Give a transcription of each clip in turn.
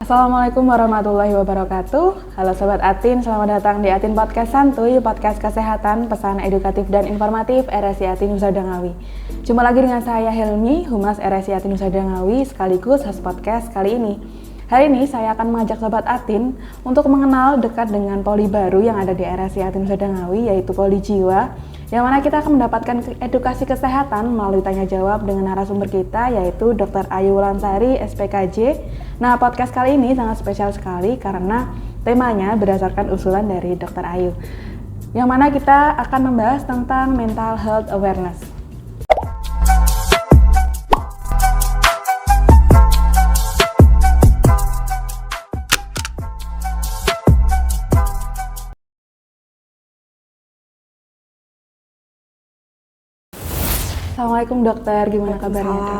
Assalamualaikum warahmatullahi wabarakatuh. Halo Sobat Atin, selamat datang di Atin Podcast Santuy, podcast kesehatan, pesan edukatif dan informatif RSI Atin Nusa Danggawi. Jumpa lagi dengan saya Helmi, Humas RSI Atin Nusa Danggawi, sekaligus host podcast kali ini. Hari ini saya akan mengajak Sobat Atin untuk mengenal dekat dengan poli baru yang ada di RSI Atin Nusa Danggawi, yaitu Poli Jiwa, yang mana kita akan mendapatkan edukasi kesehatan melalui tanya jawab dengan narasumber kita, yaitu Dr. Ayu Wulansari, SPKJ. Nah, podcast kali ini sangat spesial sekali karena temanya berdasarkan usulan dari Dr. Ayu, yang mana kita akan membahas tentang mental health awareness. Assalamualaikum dokter, gimana kabarnya dok?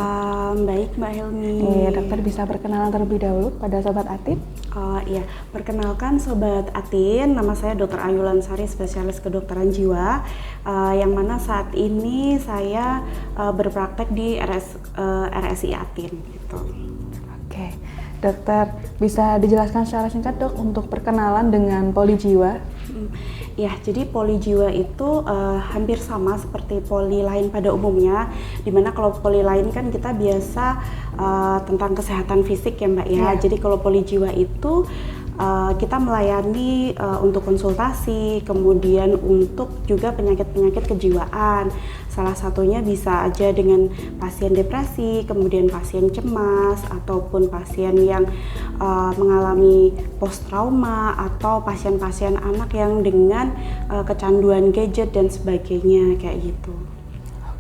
Baik Mbak Helmi. Iya, dokter bisa perkenalan terlebih dahulu pada Sobat Atin? Iya, perkenalkan Sobat Atin, nama saya Dr. Ayu Wulansari, spesialis kedokteran jiwa, yang mana saat ini saya berpraktek di RSI Atin. Gitu. Oke, dokter bisa dijelaskan secara singkat dok untuk perkenalan dengan Poli Jiwa? Ya, jadi poli jiwa itu hampir sama seperti poli lain pada umumnya, dimana kalau poli lain kan kita biasa tentang kesehatan fisik ya Mbak ya. Jadi kalau poli jiwa itu kita melayani untuk konsultasi, kemudian untuk juga penyakit-penyakit kejiwaan. Salah satunya bisa aja dengan pasien depresi, kemudian pasien cemas, ataupun pasien yang mengalami post trauma, atau pasien-pasien anak yang dengan kecanduan gadget dan sebagainya kayak gitu.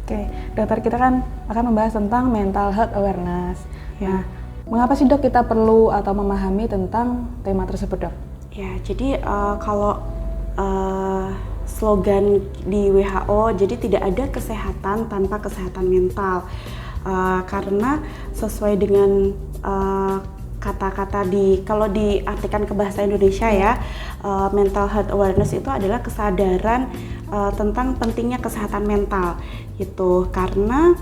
Oke, dokter, kita kan akan membahas tentang mental health awareness. Nah, mengapa sih dok kita perlu atau memahami tentang tema tersebut dok? Ya, jadi kalau slogan di WHO, jadi tidak ada kesehatan tanpa kesehatan mental, karena sesuai dengan kata-kata kalau diartikan ke bahasa Indonesia ya, mental health awareness itu adalah kesadaran tentang pentingnya kesehatan mental gitu, karena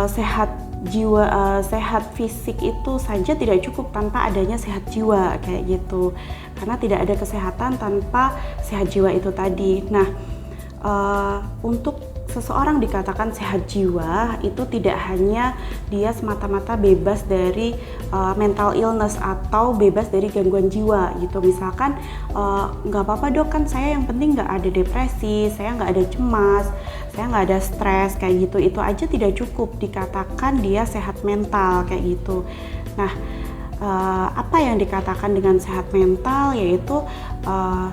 sehat fisik itu saja tidak cukup tanpa adanya sehat jiwa kayak gitu, karena tidak ada kesehatan tanpa sehat jiwa itu tadi. Nah, untuk seseorang dikatakan sehat jiwa itu tidak hanya dia semata-mata bebas dari mental illness atau bebas dari gangguan jiwa gitu. Misalkan nggak apa-apa dok, kan saya yang penting nggak ada depresi, saya nggak ada cemas, saya nggak ada stres kayak gitu. Itu aja tidak cukup dikatakan dia sehat mental kayak gitu. Nah, apa yang dikatakan dengan sehat mental, yaitu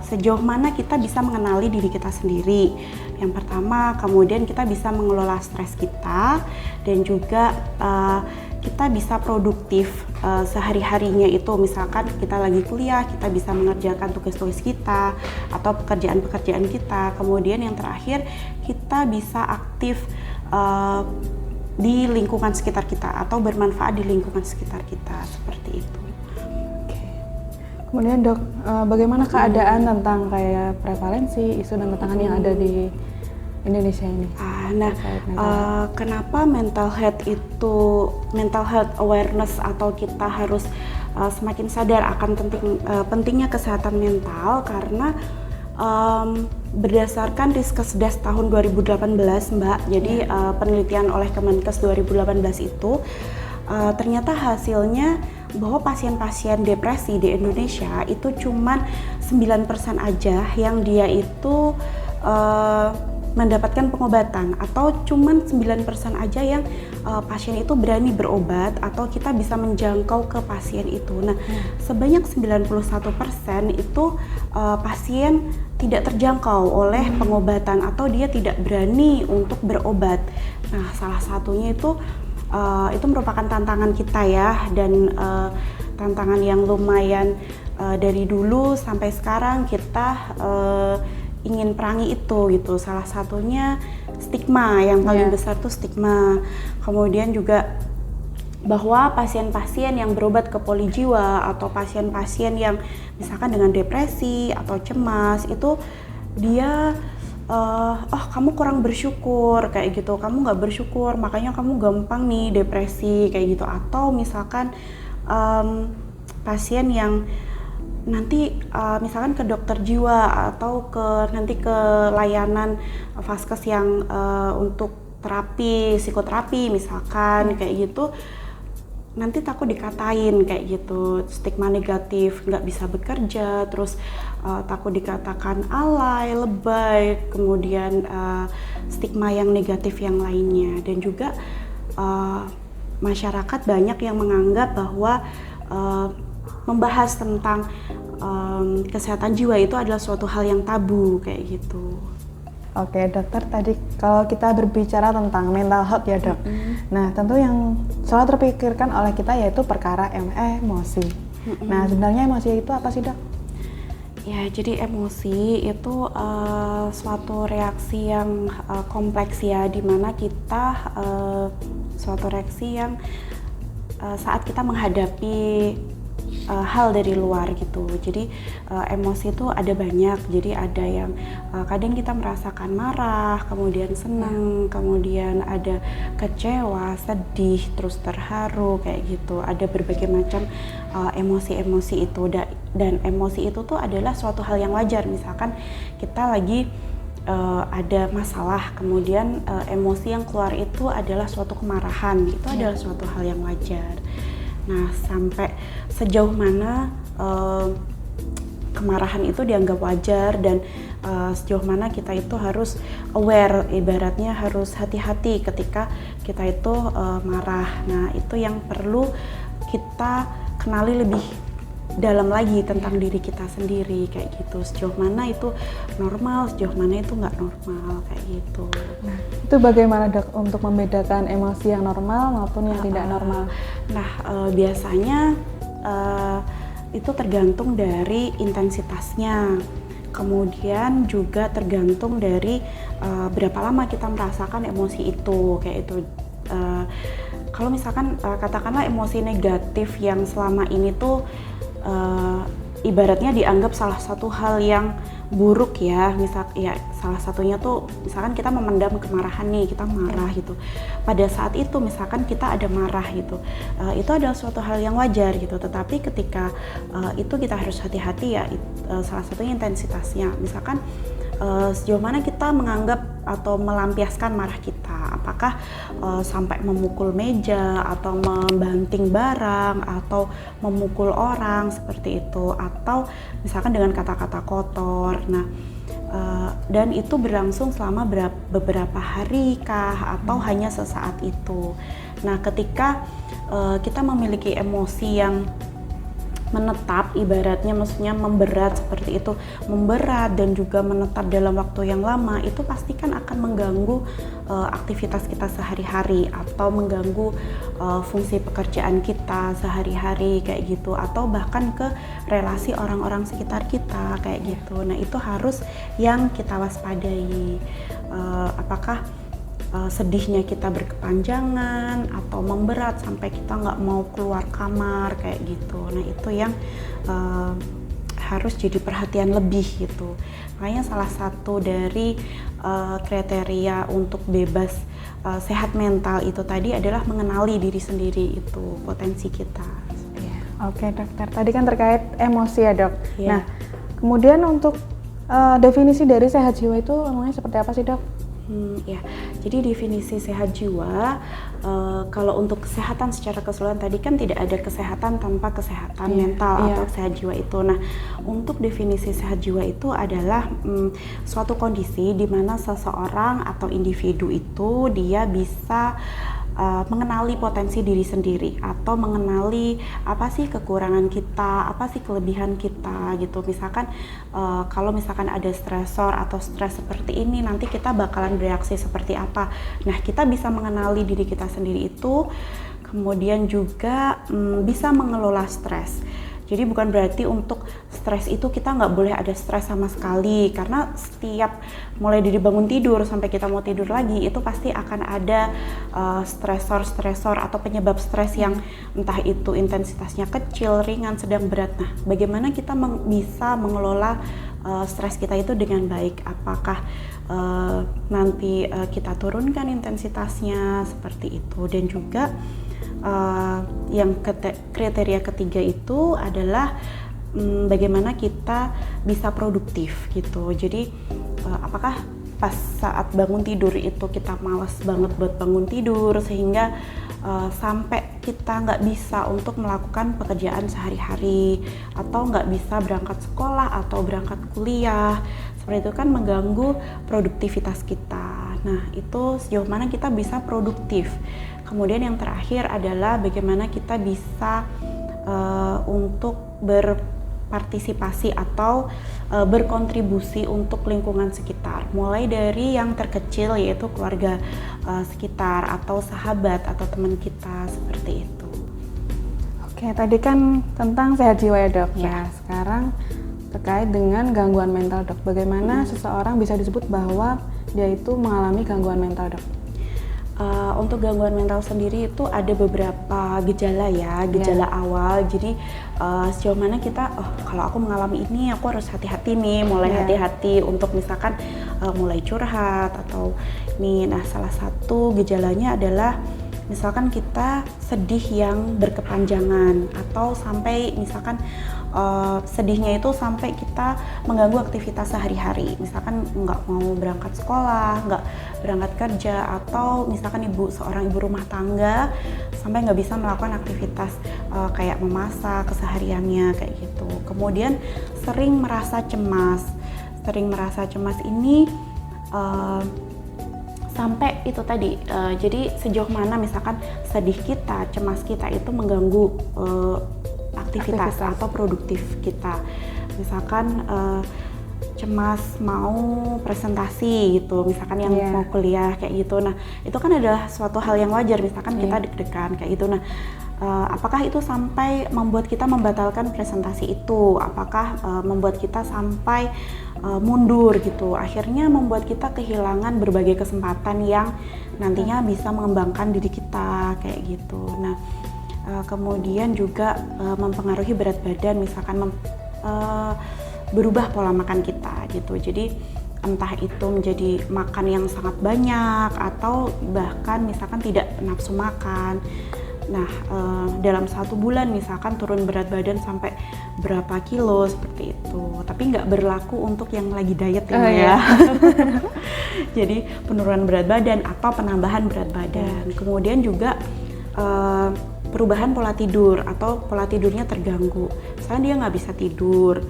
sejauh mana kita bisa mengenali diri kita sendiri. Yang pertama, kemudian kita bisa mengelola stres kita, dan juga kita bisa produktif sehari-harinya itu. Misalkan kita lagi kuliah, kita bisa mengerjakan tugas-tugas kita atau pekerjaan-pekerjaan kita. Kemudian yang terakhir, kita bisa aktif di lingkungan sekitar kita atau bermanfaat di lingkungan sekitar kita, seperti itu. Oke. Kemudian dok, bagaimana keadaan tentang kayak prevalensi isu dan tantangan yang ada di Indonesia ini? Kenapa mental health awareness atau kita harus semakin sadar akan pentingnya kesehatan mental, karena berdasarkan Riskesdas tahun 2018 Mbak, jadi penelitian oleh Kemenkes 2018 itu ternyata hasilnya bahwa pasien-pasien depresi di Indonesia itu cuman 9% aja yang dia itu mendapatkan pengobatan, atau cuman 9% aja yang pasien itu berani berobat atau kita bisa menjangkau ke pasien itu. Nah, sebanyak 91% itu pasien tidak terjangkau oleh pengobatan atau dia tidak berani untuk berobat. Nah, salah satunya itu merupakan tantangan kita ya, dan tantangan yang lumayan dari dulu sampai sekarang kita ingin perangi itu gitu. Salah satunya stigma, yang paling besar tuh stigma. Kemudian juga bahwa pasien-pasien yang berobat ke poli jiwa atau pasien-pasien yang misalkan dengan depresi atau cemas itu dia kamu kurang bersyukur kayak gitu, kamu nggak bersyukur makanya kamu gampang nih depresi kayak gitu. Atau misalkan pasien yang nanti misalkan ke dokter jiwa atau nanti ke layanan vaskes yang untuk psikoterapi misalkan kayak gitu, nanti takut dikatain kayak gitu, stigma negatif, nggak bisa bekerja, terus takut dikatakan alay, lebay, kemudian stigma yang negatif yang lainnya. Dan juga masyarakat banyak yang menganggap bahwa membahas tentang kesehatan jiwa itu adalah suatu hal yang tabu kayak gitu. Oke dokter, tadi kalau kita berbicara tentang mental health ya dok, nah tentu yang selalu terpikirkan oleh kita yaitu perkara emosi. Nah sebenarnya emosi itu apa sih dok? Ya, jadi emosi itu suatu reaksi yang kompleks ya, dimana kita suatu reaksi yang saat kita menghadapi hal dari luar gitu. Jadi emosi itu ada banyak. Jadi ada yang kadang kita merasakan marah, kemudian senang, kemudian ada kecewa, sedih, terus terharu kayak gitu. Ada berbagai macam emosi-emosi itu, dan emosi itu tuh adalah suatu hal yang wajar. Misalkan kita lagi ada masalah, kemudian emosi yang keluar itu adalah suatu kemarahan, itu adalah suatu hal yang wajar. Nah, sampai sejauh mana kemarahan itu dianggap wajar, dan sejauh mana kita itu harus aware, ibaratnya harus hati-hati ketika kita itu marah. Nah, itu yang perlu kita kenali lebih dalam lagi tentang diri kita sendiri kayak gitu. Sejauh mana itu normal, sejauh mana itu nggak normal kayak gitu. Nah, itu bagaimana dok untuk membedakan emosi yang normal maupun yang tidak normal? Nah, biasanya itu tergantung dari intensitasnya. Kemudian juga tergantung dari berapa lama kita merasakan emosi itu kayak itu. Kalau misalkan katakanlah emosi negatif yang selama ini tuh ibaratnya dianggap salah satu hal yang buruk ya, salah satunya tuh misalkan kita memendam kemarahan nih, kita marah gitu. Pada saat itu misalkan kita ada marah gitu, itu adalah suatu hal yang wajar gitu. Tetapi ketika itu kita harus hati-hati ya, salah satunya intensitasnya. Misalkan sejauh mana kita menganggap atau melampiaskan marah kita, apakah sampai memukul meja atau membanting barang atau memukul orang seperti itu, atau misalkan dengan kata-kata kotor. Nah, dan itu berlangsung selama beberapa hari kah atau hanya sesaat itu. Nah, ketika kita memiliki emosi yang menetap, ibaratnya maksudnya memberat seperti itu, memberat dan juga menetap dalam waktu yang lama, itu pasti kan akan mengganggu aktivitas kita sehari-hari atau mengganggu fungsi pekerjaan kita sehari-hari kayak gitu, atau bahkan ke relasi orang-orang sekitar kita kayak gitu. Nah, itu harus yang kita waspadai, apakah sedihnya kita berkepanjangan atau memberat sampai kita nggak mau keluar kamar kayak gitu. Nah, itu yang harus jadi perhatian lebih gitu. Makanya salah satu dari kriteria untuk bebas sehat mental itu tadi adalah mengenali diri sendiri, itu potensi kita. Oke dokter, tadi kan terkait emosi ya dok. Yeah. Nah, kemudian untuk definisi dari sehat jiwa itu emangnya seperti apa sih dok? Ya, jadi definisi sehat jiwa, kalau untuk kesehatan secara keseluruhan tadi kan tidak ada kesehatan tanpa kesehatan mental atau sehat jiwa itu. Nah, untuk definisi sehat jiwa itu adalah suatu kondisi di mana seseorang atau individu itu dia bisa mengenali potensi diri sendiri atau mengenali apa sih kekurangan kita, apa sih kelebihan kita gitu. Misalkan kalau misalkan ada stresor atau stres seperti ini, nanti kita bakalan bereaksi seperti apa. Nah, kita bisa mengenali diri kita sendiri itu, kemudian juga bisa mengelola stres. Jadi bukan berarti untuk stres itu kita nggak boleh ada stres sama sekali, karena setiap mulai dari bangun tidur sampai kita mau tidur lagi itu pasti akan ada stresor atau penyebab stres yang entah itu intensitasnya kecil, ringan, sedang, berat. Nah, bagaimana kita bisa mengelola stres kita itu dengan baik? Apakah nanti kita turunkan intensitasnya seperti itu, dan juga Yang kriteria ketiga itu adalah bagaimana kita bisa produktif gitu. Jadi apakah pas saat bangun tidur itu kita malas banget buat bangun tidur sehingga sampai kita nggak bisa untuk melakukan pekerjaan sehari-hari atau nggak bisa berangkat sekolah atau berangkat kuliah, seperti itu kan mengganggu produktivitas kita. Nah, itu sejauh mana kita bisa produktif. Kemudian yang terakhir adalah bagaimana kita bisa untuk berpartisipasi atau berkontribusi untuk lingkungan sekitar, mulai dari yang terkecil yaitu keluarga sekitar atau sahabat atau teman kita, seperti itu. Oke, tadi kan tentang sehat jiwa ya dok. Ya. Nah, sekarang terkait dengan gangguan mental dok, bagaimana seseorang bisa disebut bahwa dia itu mengalami gangguan mental dok? Untuk gangguan mental sendiri itu ada beberapa gejala ya, gejala awal. Jadi sejauh mana kita, kalau aku mengalami ini aku harus hati-hati nih, mulai hati-hati untuk misalkan mulai curhat atau ini. Nah, salah satu gejalanya adalah misalkan kita sedih yang berkepanjangan atau sampai misalkan sedihnya itu sampai kita mengganggu aktivitas sehari-hari, misalkan nggak mau berangkat sekolah, nggak berangkat kerja, atau misalkan seorang ibu rumah tangga sampai nggak bisa melakukan aktivitas kayak memasak kesehariannya kayak gitu. Kemudian sering merasa cemas ini sampai itu tadi, jadi sejauh mana misalkan sedih kita, cemas kita itu mengganggu aktivitas atau produktif kita. Misalkan cemas mau presentasi gitu, misalkan yang mau kuliah kayak gitu. Nah, itu kan adalah suatu hal yang wajar, misalkan kita deg-degan kayak gitu. Nah, apakah itu sampai membuat kita membatalkan presentasi itu? Apakah membuat kita sampai mundur gitu? Akhirnya membuat kita kehilangan berbagai kesempatan yang nantinya bisa mengembangkan diri kita kayak gitu. Nah, kemudian juga mempengaruhi berat badan, misalkan berubah pola makan kita gitu. Jadi entah itu menjadi makan yang sangat banyak atau bahkan misalkan tidak nafsu makan. Nah, dalam 1 bulan misalkan turun berat badan sampai berapa kilo seperti itu. Tapi nggak berlaku untuk yang lagi diet ini ya. Jadi penurunan berat badan atau penambahan berat badan. Kemudian juga perubahan pola tidur atau pola tidurnya terganggu. Misalnya dia nggak bisa tidur,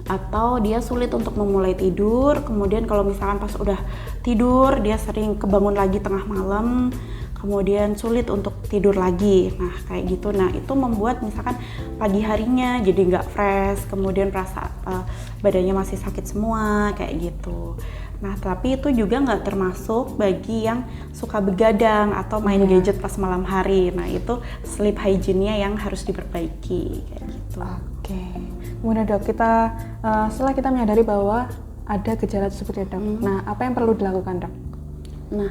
atau dia sulit untuk memulai tidur. Kemudian kalau misalkan pas udah tidur dia sering kebangun lagi tengah malam, kemudian sulit untuk tidur lagi. Nah, kayak gitu. Nah, itu membuat misalkan pagi harinya jadi nggak fresh, kemudian badannya masih sakit semua kayak gitu. Nah, tapi itu juga nggak termasuk bagi yang suka begadang atau main gadget pas malam hari. Nah, itu sleep hygiene-nya yang harus diperbaiki kayak gitu. Oke. Kemudian dok, kita setelah kita menyadari bahwa ada gejala tersebut ya dok. Nah, apa yang perlu dilakukan dok? Nah,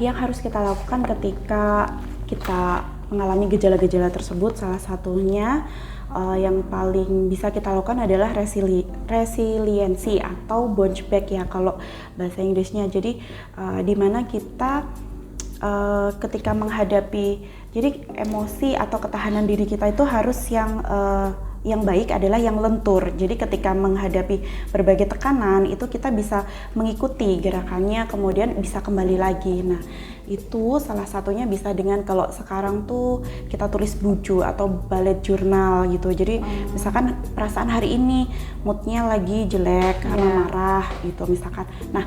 yang harus kita lakukan ketika kita mengalami gejala-gejala tersebut, salah satunya yang paling bisa kita lakukan adalah resiliensi atau bounce back ya kalau bahasa Inggrisnya. Jadi di mana kita ketika menghadapi, jadi emosi atau ketahanan diri kita itu harus yang baik adalah yang lentur. Jadi ketika menghadapi berbagai tekanan itu kita bisa mengikuti gerakannya, kemudian bisa kembali lagi. Nah, itu salah satunya bisa dengan, kalau sekarang tuh kita tulis buku atau bullet journal gitu. Jadi misalkan perasaan hari ini moodnya lagi jelek karena marah gitu misalkan. Nah,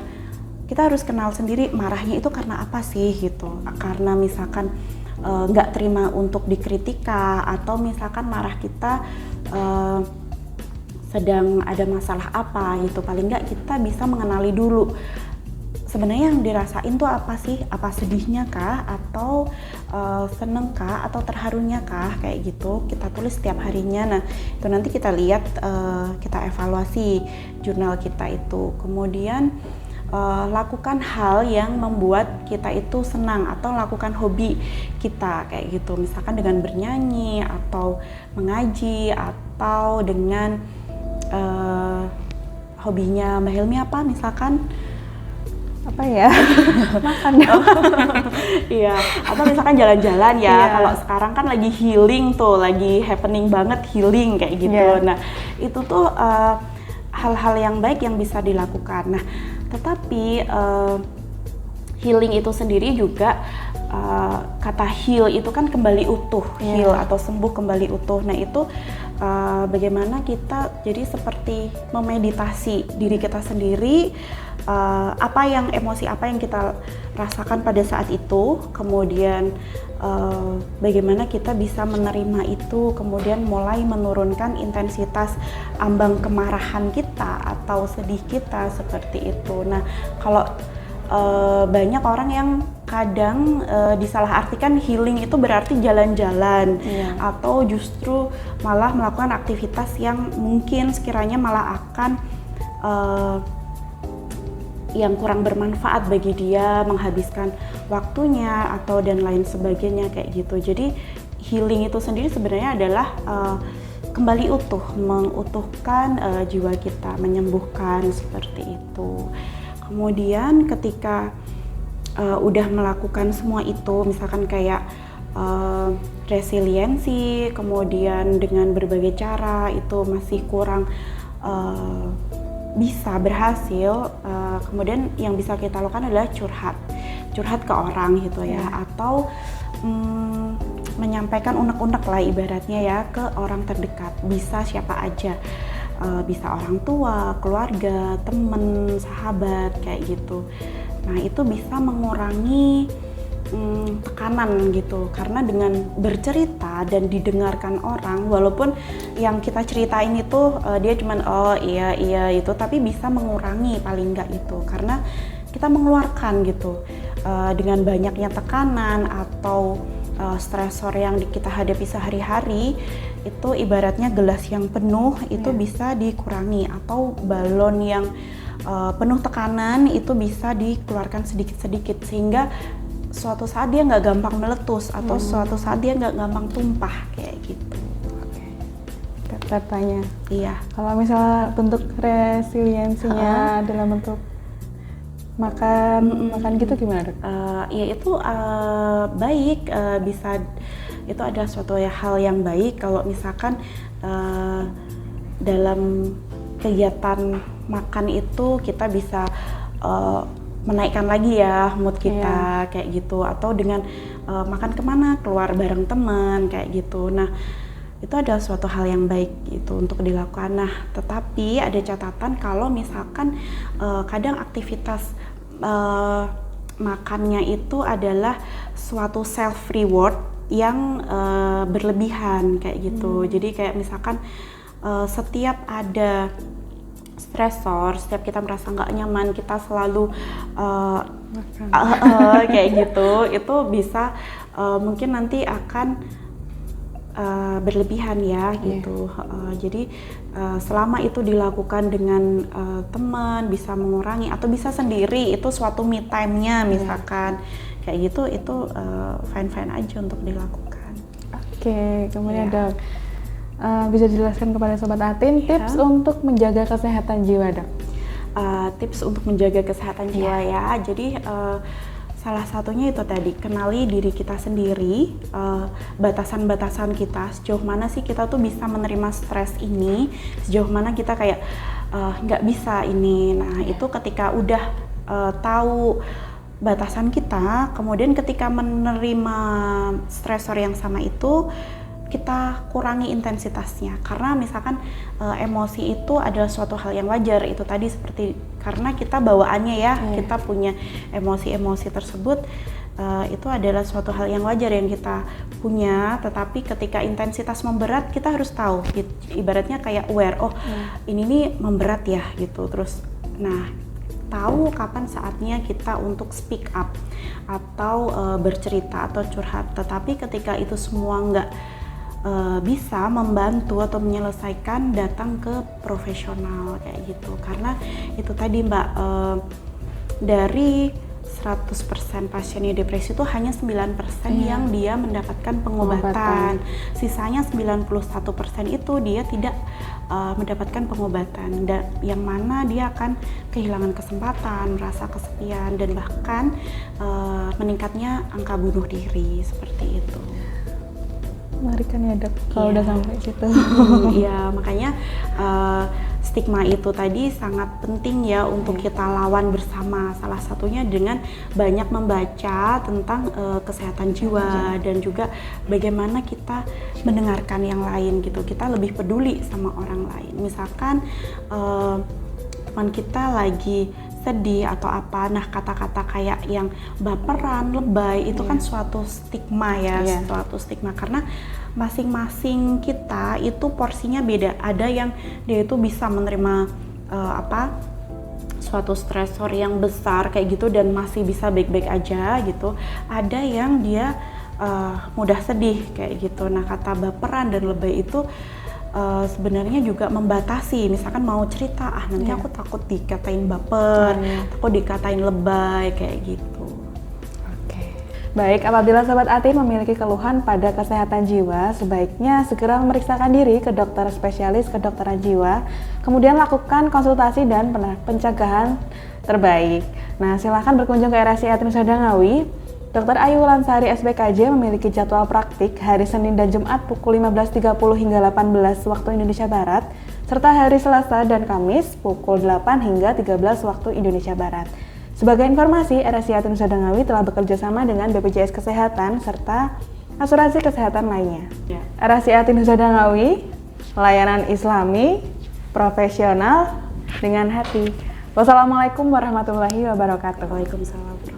kita harus kenal sendiri marahnya itu karena apa sih gitu. Karena misalkan nggak terima untuk dikritika, atau misalkan marah kita sedang ada masalah apa gitu. Paling nggak kita bisa mengenali dulu sebenarnya yang dirasain tuh apa sih, apa sedihnya kah, atau seneng kah, atau terharunya kah, kayak gitu. Kita tulis setiap harinya. Nah, itu nanti kita lihat, kita evaluasi jurnal kita itu. Kemudian lakukan hal yang membuat kita itu senang, atau lakukan hobi kita kayak gitu, misalkan dengan bernyanyi atau mengaji, atau dengan hobinya Mbak Helmi apa misalkan apa ya? Makan dong. Iya, atau misalkan jalan-jalan ya. Iya. Kalau sekarang kan lagi healing tuh, lagi happening banget healing kayak gitu. Iya. Nah, itu tuh hal-hal yang baik yang bisa dilakukan. Nah, tetapi healing itu sendiri juga kata heal itu kan kembali utuh, heal atau sembuh kembali utuh. Nah, itu bagaimana kita jadi seperti memeditasi diri kita sendiri, emosi apa yang kita rasakan pada saat itu, kemudian bagaimana kita bisa menerima itu, kemudian mulai menurunkan intensitas ambang kemarahan kita atau sedih kita seperti itu. Nah, kalau banyak orang yang kadang disalahartikan healing itu berarti jalan-jalan atau justru malah melakukan aktivitas yang mungkin sekiranya malah akan yang kurang bermanfaat bagi dia, menghabiskan waktunya atau dan lain sebagainya kayak gitu. Jadi healing itu sendiri sebenarnya adalah kembali utuh, mengutuhkan jiwa kita, menyembuhkan seperti itu. Kemudian ketika udah melakukan semua itu, misalkan kayak resiliensi, kemudian dengan berbagai cara itu masih kurang bisa berhasil, kemudian yang bisa kita lakukan adalah curhat ke orang gitu ya, atau menyampaikan unek-unek lah ibaratnya ya ke orang terdekat, bisa siapa aja. Bisa orang tua, keluarga, temen, sahabat kayak gitu. Nah, itu bisa mengurangi tekanan gitu, karena dengan bercerita dan didengarkan orang, walaupun yang kita ceritain itu dia cuman oh iya itu, tapi bisa mengurangi paling enggak itu, karena kita mengeluarkan gitu dengan banyaknya tekanan atau stresor yang kita hadapi sehari-hari. Itu ibaratnya gelas yang penuh itu bisa dikurangi, atau balon yang penuh tekanan itu bisa dikeluarkan sedikit-sedikit, sehingga suatu saat dia nggak gampang meletus atau suatu saat dia nggak gampang tumpah kayak gitu. Katanya. Iya. Kalau misalnya bentuk resiliensinya dalam bentuk makan gitu gimana, Dok? Ya itu baik, bisa, itu adalah suatu hal yang baik kalau misalkan dalam kegiatan makan itu kita bisa menaikkan lagi ya mood kita kayak gitu, atau dengan makan kemana, keluar bareng teman kayak gitu. Nah, itu adalah suatu hal yang baik gitu untuk dilakukan. Nah, tetapi ada catatan kalau misalkan kadang aktivitas makannya itu adalah suatu self reward yang berlebihan kayak gitu. Jadi kayak misalkan setiap ada stresor, setiap kita merasa nggak nyaman, kita selalu kayak gitu, itu bisa mungkin nanti akan berlebihan ya gitu. Jadi selama itu dilakukan dengan teman, bisa mengurangi atau bisa sendiri, itu suatu me time-nya misalkan kayak gitu, itu fine-fine aja untuk dilakukan. Oke, kemudian Dok, bisa dijelaskan kepada Sobat Atin tips untuk menjaga kesehatan jiwa, Dok? Tips untuk menjaga kesehatan jiwa ya, jadi salah satunya itu tadi, kenali diri kita sendiri, batasan-batasan kita, sejauh mana sih kita tuh bisa menerima stres ini, sejauh mana kita kayak nggak bisa ini. Nah, itu ketika udah tahu batasan kita, kemudian ketika menerima stresor yang sama itu, kita kurangi intensitasnya, karena misalkan emosi itu adalah suatu hal yang wajar, itu tadi seperti karena kita bawaannya kita punya emosi-emosi tersebut, itu adalah suatu hal yang wajar yang kita punya, tetapi ketika intensitas memberat kita harus tahu, ibaratnya kayak aware, ini nih memberat ya gitu, terus nah tahu kapan saatnya kita untuk speak up atau bercerita atau curhat. Tetapi ketika itu semua nggak bisa membantu atau menyelesaikan, datang ke profesional kayak gitu, karena itu tadi Mbak, dari 100% pasiennya depresi itu hanya 9% yang dia mendapatkan pengobatan. Sisanya 91% itu dia tidak mendapatkan pengobatan, dan yang mana dia akan kehilangan kesempatan, merasa kesepian, dan bahkan meningkatnya angka bunuh diri seperti itu. Mengerikan ya dok, kalau udah sampai situ. Iya, makanya stigma itu tadi sangat penting ya untuk kita lawan bersama. Salah satunya dengan banyak membaca tentang kesehatan jiwa dan juga bagaimana kita mendengarkan yang lain gitu. Kita lebih peduli sama orang lain. Misalkan teman kita lagi sedih atau apa, nah kata-kata kayak yang baperan, lebay itu kan suatu stigma ya, suatu stigma karena masing-masing kita itu porsinya beda. Ada yang dia itu bisa menerima suatu stresor yang besar kayak gitu dan masih bisa baik-baik aja gitu. Ada yang dia mudah sedih kayak gitu. Nah kata baperan dan lebay itu sebenarnya juga membatasi, misalkan mau cerita, nanti aku takut dikatain baper, takut dikatain lebay kayak gitu. Baik, apabila Sobat Atin memiliki keluhan pada kesehatan jiwa, sebaiknya segera memeriksakan diri ke dokter spesialis kedokteran jiwa, kemudian lakukan konsultasi dan pencegahan terbaik. Nah, silakan berkunjung ke RSI Atin Wisada Ngawi. Dr. Ayu Lansari SPKJ memiliki jadwal praktik hari Senin dan Jumat pukul 15.30 hingga 18 waktu Indonesia Barat, serta hari Selasa dan Kamis pukul 8 hingga 13 waktu Indonesia Barat. Sebagai informasi, RSI Atin Wisada Ngawi telah bekerja sama dengan BPJS Kesehatan serta asuransi kesehatan lainnya. RSI Atin Wisada Ngawi, layanan Islami, profesional dengan hati. Wassalamualaikum warahmatullahi wabarakatuh. Waalaikumsalam.